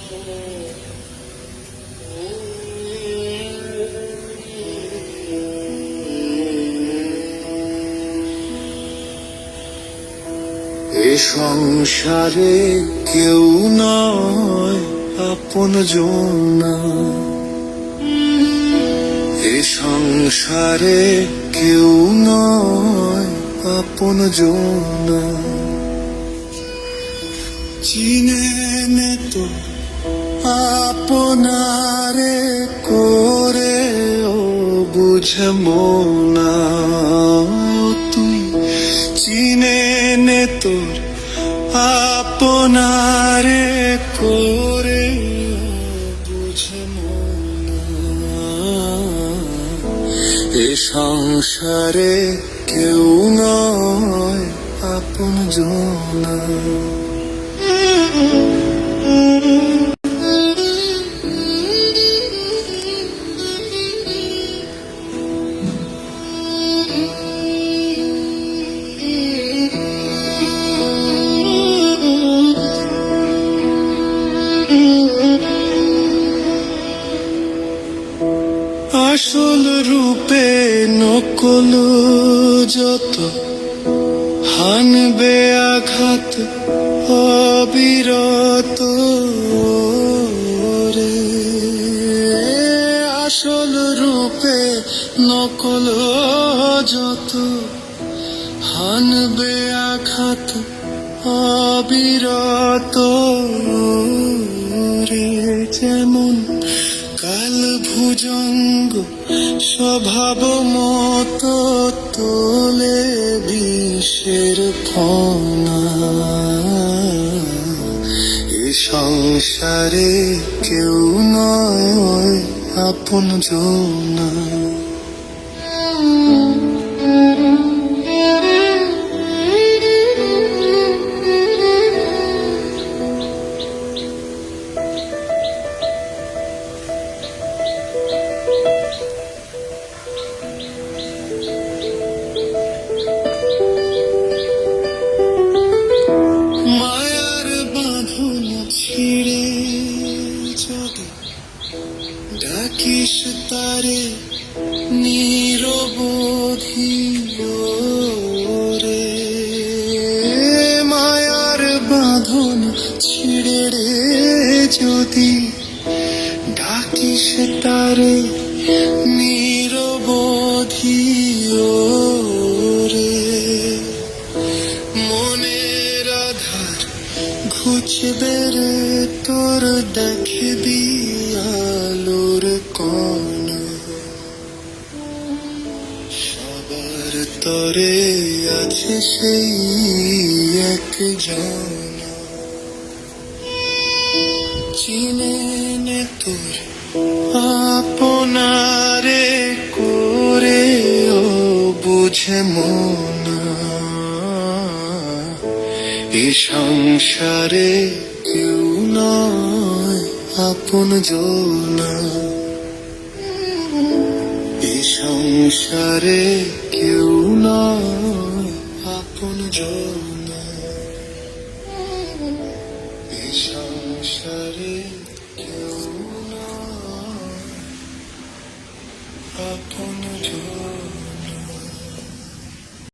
এ সংসারে কেউ নয় আপনজন, এ সংসারে কেউ নয় আপনজন। চিনে নে তো আপনারে করে ও বুঝে মনা, তুই চিনে নে তোর আপনারে করে বুঝে মনা। এ সংসারে কেউ নয় আপনজন। আসল রূপে নকল যত হানবে আঘাত অবিরত রে। আসল রূপে নকল যত হানবে আঘাত অবিরত রে। যেমন কাল ভুজঙ্গ স্বভাব মতো তোলে বিষের ফনা। এ সংসারে কেউ নয় আপনজন। মায়ার বাঁধন ছিঁড়ে যদি ডাকিস তারে নিরবধি রে। মায়ার বাঁধন ছিঁড়ে রে যদি ডাকিস তারে নিরবধি রে। মনের আধার ঘুচবে রে তোর দেখবি আলোর কোনা। সবার তরে আছে সেই একজন। চিনে নে তোর আপনারে করে ও বুঝে মনা। এ সংসারে কেউ নয় আপনজন। এ সংসারে কেউ নয় আপনজন। এ সংসারে কেউ নয় আপন